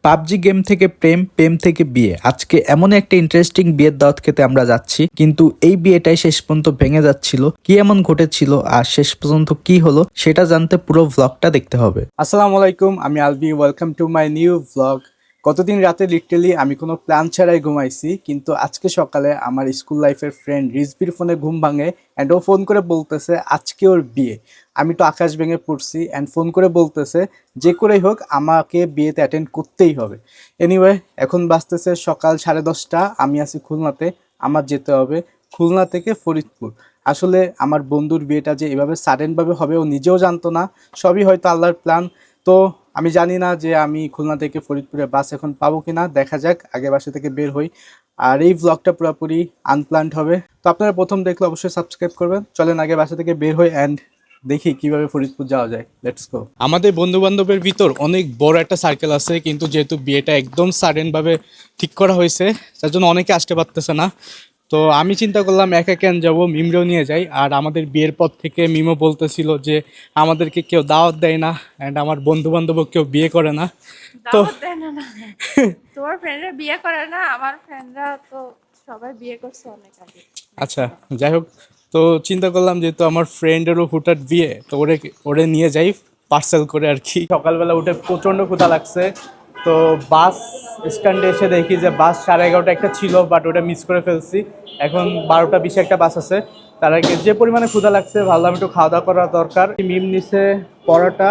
PUBG game থেকে প্রেম, প্রেম থেকে বিয়ে। আজকে এমন একটা ইন্টারেস্টিং বিয়ের দাওয়াত খেতে আমরা যাচ্ছি, কিন্তু এই বিয়েটাই শেষ পর্যন্ত ভেঙে যাচ্ছিল। কি এমন ঘটেছিল আর শেষ পর্যন্ত কি হলো সেটা জানতে পুরো ভ্লগটা দেখতে হবে। আসসালামু আলাইকুম, আমি Albi. Welcome to my new vlog. গতদিন রাতে লিটারালি আমি কোনো প্ল্যান ছাড়াই ঘুমাইছি, কিন্তু আজকে সকালে আমার স্কুল লাইফের ফ্রেন্ড রিজবির ফোনে ঘুম ভাঙে অ্যান্ড ও ফোন করে বলতেছে আজকে ওর বিয়ে। আমি তো আকাশ ভেঙে পড়ছি অ্যান্ড ফোন করে বলতেছে যে করেই হোক আমাকে বিয়েতে অ্যাটেন্ড করতেই হবে। এনিওয়ে, এখন বাজতেছে সকাল 10:30। আমি আছি খুলনাতে, আমার যেতে হবে খুলনা থেকে ফরিদপুর। আসলে আমার বন্ধুর বিয়েটা যে এভাবে সাডেনভাবে হবে ও নিজেও জানতো না, সবই হয়তো আল্লাহর প্ল্যান। তো আমি জানি না যে আমি খুলনা থেকে ফরিদপুরে বাস এখন পাবো কিনা, দেখা যাক, আগে বাসা থেকে বের হই। আর এই ভ্লগটা পুরোপুরি আনপ্ল্যান্ড হবে, তো আপনারা প্রথম দেখলে অবশ্যই সাবস্ক্রাইব করবেন। চলেন আগে বাসা থেকে বের হই অ্যান্ড দেখি কিভাবে ফরিদপুর যাওয়া যায়। Let's go. আমাদের বন্ধু বান্ধবের ভিতর অনেক বড় একটা সার্কেল আছে, কিন্তু যেহেতু বিয়েটা একদম সাডেনভাবে ঠিক করা হয়েছে তার জন্য অনেকে আসতে পারতেছে না। তো আমি চিন্তা করলাম একা কেন যাবো, মিমরেও নিয়ে যাই। আর আমাদের বিয়ের পর থেকে মিমও বলতেছিল যে আমাদেরকে কেউ দাওয়াত দেয় না অ্যান্ড আমার বন্ধু বান্ধবও কেউ বিয়ে করে না। তো দাওয়াত দেয় না না তোমার ফ্রেন্ডরা বিয়ে করে না, আমার ফ্রেন্ডরা তো সবাই বিয়ে করছে অনেক আগে। আচ্ছা, যাই হোক, তো চিন্তা করলাম যেহেতু আমার ফ্রেন্ডেরও হুটহাট বিয়ে, তো ওরে নিয়ে যাই পার্সেল করে আর কি। সকালবেলা উঠে প্রচণ্ড ক্ষুধা লাগছে, তো বাস স্ট্যান্ডে এসে দেখি যে বাস 11:30 একটা ছিল, বাট ওটা মিস করে ফেলছি। এখন 12:20 একটা বাস আছে। তার আগে যে পরিমাণে ক্ষুধা লাগছে ভাবলাম একটু খাওয়া দাওয়া করা দরকার। মিম নিছে পরোটা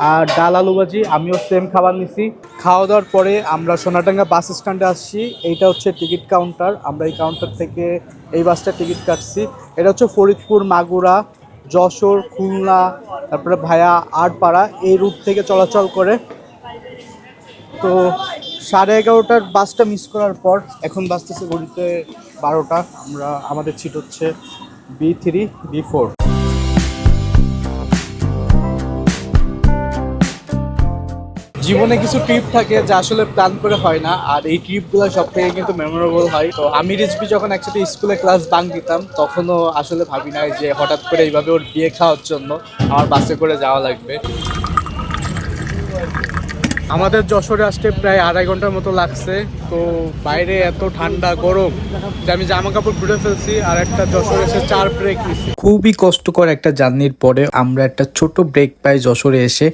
আর ডাল আলু ভাজি, আমিও সেম খাবার নিছি। খাওয়া দাওয়ার পরে আমরা সোনাডাঙ্গা বাস স্ট্যান্ডে আসছি। এইটা হচ্ছে টিকিট কাউন্টার, আমরা এই কাউন্টার থেকে এই বাসটা টিকিট কাটছি। এটা হচ্ছে ফরিদপুর, মাগুরা, যশোর, খুলনা, তারপরে ভায়া আটপাড়া এই রুট থেকে চলাচল করে। তো 11:30টার বাসটা মিস করার পর এখন বাসতেছে ঘড়িতে 12টা। আমাদের সিট হচ্ছে B3 B4। জীবনে কিছু ট্রিপ থাকে যা আসলে প্ল্যান করে হয় না, আর এই ট্রিপগুলো সব থেকে কিন্তু মেমোরেবল হয়। তো আমি রিজবি যখন একসাথে স্কুলে ক্লাস বাঙ্ক দিতাম, তখনও আসলে ভাবি নাই যে হঠাৎ করে এইভাবে ওর বিয়ে খাওয়ার জন্য আমার বাসে করে যাওয়া লাগবে। আমাদের যশোরে আসতে প্রায় 2.5 ঘন্টার মতো লাগছে। তো বাইরে এত ঠান্ডা গরম যে আমি জামা কাপড় খুলে ফেলছি, আর একটা যশোরে এসে 4 ব্রেক নিছি। খুবই কষ্টকর একটা জার্নির পরে আমরা একটা ছোট ব্রেক পাই যশোরে এসে।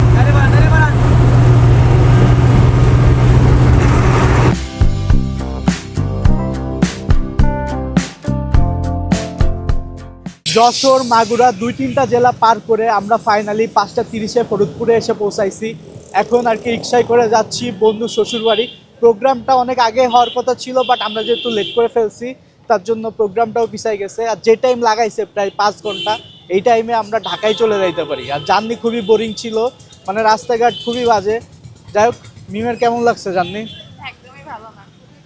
যশোর, মাগুরা 2-3টা জেলা পার করে আমরা ফাইনালি 5:30-এ ফরিদপুরে এসে পৌঁছাইছি। এখন আর কি রিক্সায় করে যাচ্ছি বন্ধু শ্বশুরবাড়ি। প্রোগ্রামটা অনেক আগে হওয়ার কথা ছিল, বাট আমরা যেহেতু লেট করে ফেলছি তার জন্য প্রোগ্রামটাও পিছাই গেছে। আর যে টাইম লাগাইছে প্রায় 5 ঘন্টা, এই টাইমে আমরা ঢাকায় চলে যাইতে পারি। আর জার্নি খুবই বোরিং ছিল, মানে রাস্তাঘাট খুবই বাজে। যাই হোক, মিমের কেমন লাগছে জার্নি? একদমই ভালো না,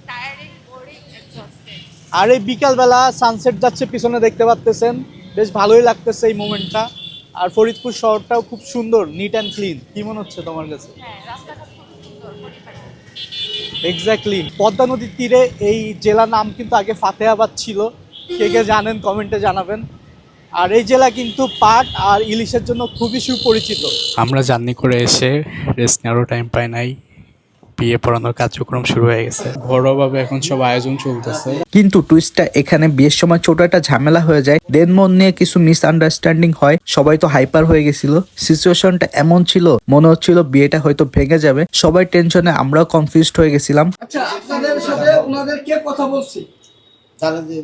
টায়ারিং, বোরিং, এক্সস্টেড। আর এই বিকালবেলা সানসেট যাচ্ছে পিছনে, দেখতে পাচ্তেছেন, বেশ ভালোই লাগতেছে এই মোমেন্টটা। আর ফরিদপুর শহরটাও খুব সুন্দর, নিট অ্যান্ড ক্লিন। কি মনে হচ্ছে তোমার কাছে? হ্যাঁ, রাস্তাঘাট খুব সুন্দর, পরিপাটি। এক্স্যাক্টলি। পদ্মা নদীর তীরে এই জেলার নাম কিন্তু আগে ফাতেহাবাদ ছিল। কে কে জানেন কমেন্টে জানাবেন। আর এই জেলা কিন্তু পাট আর ইলিশের জন্য খুবই সুপরিচিত। আমরা জার্নি করে এসে রেস্ট নেওয়ারও টাইম পাই নাই, বিয়ে পড়ানোর কার্যক্রম শুরু হয়ে গেছে। ঘরোয়াভাবে এখন সব আয়োজন চলতেছে। কিন্তু টুইস্টটা এখানে, বিয়ের সময় ছোট একটা ঝামেলা হয়ে যায়, দেন মন নিয়ে কিছু মিসআন্ডারস্ট্যান্ডিং হয়, সবাই তো হাইপার হয়ে গেছিল। সিচুয়েশনটা এমন ছিল মনে হচ্ছিল বিয়েটা হয়তো ভেঙে যাবে, সবাই টেনশনে, আমরাও কনফিউজড হয়ে গেছিলাম। আচ্ছা, আপনাদের সাথে ওনাদের কে কথা বলছে? তারা যে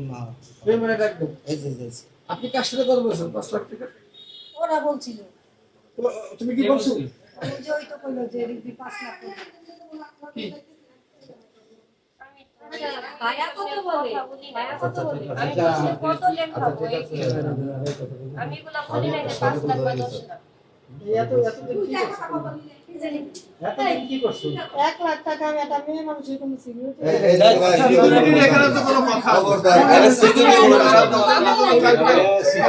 মা মেমোরে রাখবেন। এই যে আপনি কার সাথে কথা বলছেন? 5 লাখ টাকা ওরা বলছিল। তুমি কি বলছো? ওই যে ওই তো কইলো যে রিপি 5 লাখ টাকা। কি? ভাইয়া কত বলে? ভাইয়া কত বলে? আমি আচ্ছা, কত লেখাবো? আমি এগুলা বলি না যে 5 লাখ বা 10 লাখ। এত দিন কি করছো? কি করছো? 1 লাখ টাকা একটা মেয়ে মানুষের কোনো সিকিউরিটি সিকিউরিটি এখানে তো কোনো কথা খবরদার এর সিকিউরিটি কোনো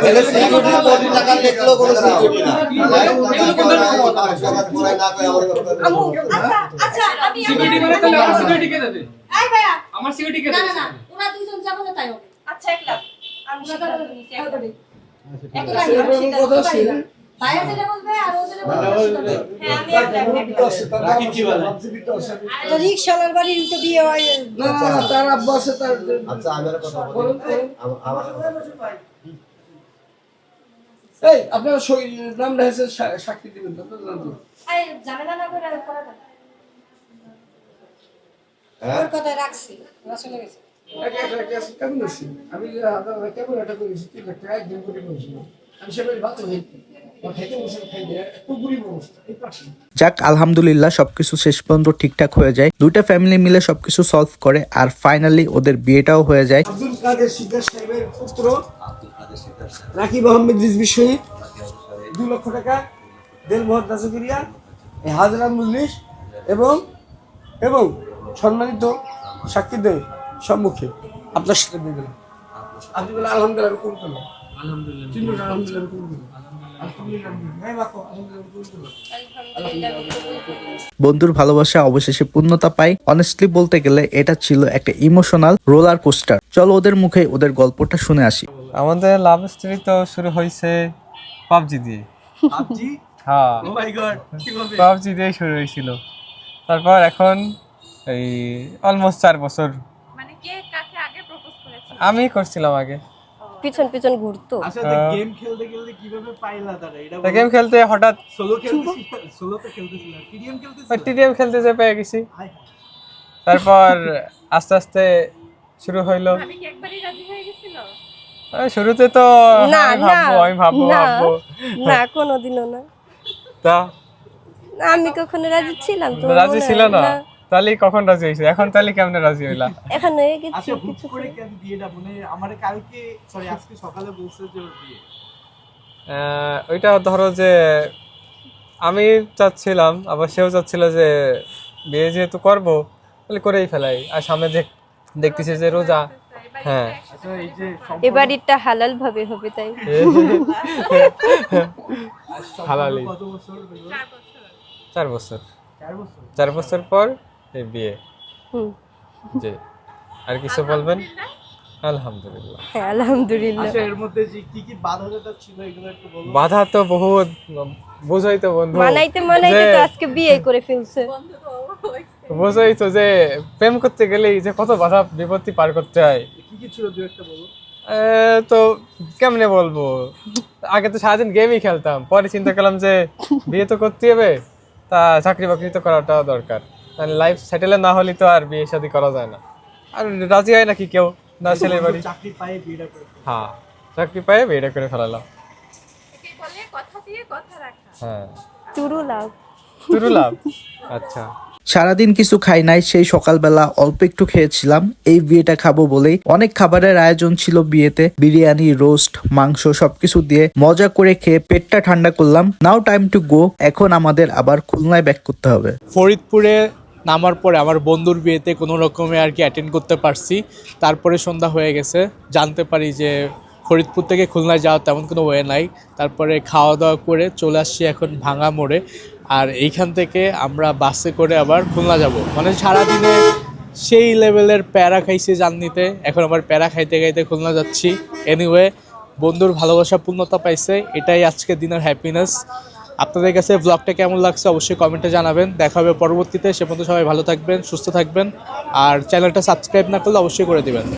এর সিকিউরিটি কোটি টাকা লিখলো কোনো সিকিউরিটি না আমু আচ্ছা আমি সিকিউরিটি মানে তাহলে আমার সিকিউরিটি কে দেবে? এই ভাইয়া আমার সিকিউরিটি কে না দেবে? না না ওরা দুইজন যাবে না তাই হবে। আচ্ছা, 1 লাখ আমি ওরা সিদ্ধান্ত যাবে নিয়েছি, না 1 লাখ। এক লাখ কথা ছিল ভাইয়া যেটা বলবে আর ও যেটা বলবে হ্যাঁ আমি আর যাবো রাকিব কি বলে তো রিকশালার বাড়ির তো বিয়ে হয় না তার আব্বু আছে তার আচ্ছা আমি একটা কথা বলি আমার এই আপনারা নামটা হচ্ছে সাক্ষী দিবেন না আই ঝামেলা না করে করা যাবে ওর কথা রাখছি ওরা চলে গেছে কেমন আছি আমি কেমন একটা করেছি 3 লাখ টাকা একদিন করে করেছি আমি সেভাবে ভাত হই খাইতে বসে খাইতে একটু গরিব অবস্থা এই পাশে যাক আলহামদুলিল্লাহ সবকিছু শেষ পর্যন্ত ঠিকঠাক হয়ে যায়, দুইটা ফ্যামিলি মিলে সবকিছু সলভ করে আর ফাইনালি ওদের বিয়েটাও হয়ে যায়। আব্দুল কাদের সিদ্ধার সাহেবের পুত্র রাকিব আহমেদ রিজভী শহীদ 2 লক্ষ টাকা দেলমোহর দাসগিরিয়া এই হাজরা মজলিস এবং এবং সম্মানিত সাক্ষীদের সম্মুখে আপনার সাথে বলবেন আপনি বলে আলহামদুলিল্লাহ আমি করতে না আলহামদুলিল্লাহ আলহামদুলিল্লাহ আমি করতে না আলহামদুলিল্লাহ হ্যাঁ বাকো আলহামদুলিল্লাহ আমি করতে না বন্ধুর ভালোবাসা অবশেষে পূর্ণতা পায়। অনেস্টলি বলতে গেলে এটা ছিল একটা ইমোশনাল রোলার কোস্টার। চলো ওদের মুখে ওদের গল্পটা শুনে আসি। আমাদের লাভ স্টোরি তো শুরু হয়েছে পাবজি দিয়ে। পাবজি হ্যাঁ ও মাই গড কিভাবে পাবজি দিয়ে শুরু হয়েছিল, তারপর এখন এই অলমোস্ট 4 বছর মানে কে কাকে আগে প্রপোজ করেছে? আমি করছিলাম আগে। পিছন পিছন ঘুরতো আচ্ছা গেম খেলতে খেলতে কিভাবে পাইলা তারা এটা তো গেম খেলতে হঠাৎ সোলো খেলতেছিল সোলো তো খেলতেছিল টিডিএম খেলতেছিল টিডিএম খেলতে যে পেয়ে গেছি, হাই তারপর আস্তে আস্তে শুরু হইলো। আমি কি একবারই রাজি হয়ে গেছিল? শুরুতে তো না, আমি ভাববো না। ভাববো না কোনোদিনও না তা আমি কখনো রাজি ছিলাম তো রাজি ছিল না, তাহলে কখন রাজি হয়েছে? এখন তাহলে কেমনে রাজি হইলা? এখন হয়ে গেছে আচ্ছা হুট করে কেন বিয়েটা মানে আমারে কালকে সরি আজকে সকালে বলছে যে ওর বিয়ে ওইটা ধরো যে আমি চাচ্ছিলাম, আবার সেও চাচ্ছিল যে বিয়ে যেহেতু করবো তাহলে করেই ফেলাই। আর সামনে দেখতেছি যে রোজা, হ্যাঁ আচ্ছা এই যে এবার এটা হালাল ভাবে হবে তাই হালালি। কত বছর হলো 4 বছর 4 বছর 4 বছর পর এই বিয়ে। হুম জি আর কিছু বলবেন? আলহামদুলিল্লাহ। হ্যাঁ আলহামদুলিল্লাহ। আচ্ছা এর মধ্যে যে কি বাধাটা ছিল এগুলো একটু বলো বাধা তো বহুত, বোঝাই তো বন্ধু, মানাইতে তো আজকে বিয়ে করে ফেলছে। বোঝাই তো যে প্রেম করতে গেলেই যে কত বাধা বিপত্তি পার করতে হয়। কি ছিল দু একটা বলো তো কেমনে বলবো, আগে তো সারাদিন গেমই খেলতাম, পরে চিন্তা করলাম যে বিয়ে তো করতে হবে, তা চাকরি বাকরি তো করাটা দরকার, মানে লাইফ সেটেল না হলে তো আর বিয়ে শাদী করা যায় না। আর রাজি হয় নাকি কেউ না ছেলের বাড়ি? চাকরি পায়ে বিয়েটা করে হ্যাঁ চাকরি পায়ে বিয়েটা করে ফেলালাম। একে বলে কথা দিয়ে কথা রাখা। হ্যাঁ চুরু লাভ। শুরু লাভ। আচ্ছা সারাদিন কিছু খাই নাই, সেই সকালবেলা অল্প একটু খেয়েছিলাম এই বিয়েটা খাবো বলেই। অনেক খাবারের আয়োজন ছিল বিয়েতে, বিরিয়ানি, রোস্ট, মাংস সবকিছু দিয়ে মজা করে খেয়ে পেটটা ঠান্ডা করলাম। নাও টাইম টু গো, এখন আমাদের আবার খুলনায় ব্যাক করতে হবে। ফরিদপুরে নামার পরে আমার বন্ধুর বিয়েতে কোনো রকমে আর কি অ্যাটেন্ড করতে পারছি, তারপরে সন্ধ্যা হয়ে গেছে, জানতে পারি যে ফরিদপুর থেকে খুলনায় যাওয়া তেমন কোনো ওয়ে নাই। তারপরে খাওয়া দাওয়া করে চলে আসছি এখন ভাঙা মোড়ে, আর এইখান থেকে আমরা বাসে করে আবার খুলনা যাব। মানে সারাদিনে সেই লেভেলের প্যারা খাইছি জার্নিতে, এখন আবার প্যারা খাইতে খাইতে খুলনা যাচ্ছি। এনিওয়ে বন্ধুর ভালোবাসা পূর্ণতা পাইছে, এটাই আজকের দিনের হ্যাপিনেস। আপনাদের কাছে ব্লগটা কেমন লাগছে অবশ্যই কমেন্টে জানাবেন। দেখা হবে পরবর্তীতে, সে পর্যন্ত সবাই ভালো থাকবেন, সুস্থ থাকবেন, আর চ্যানেলটা সাবস্ক্রাইব না করলে অবশ্যই করে দিবেন।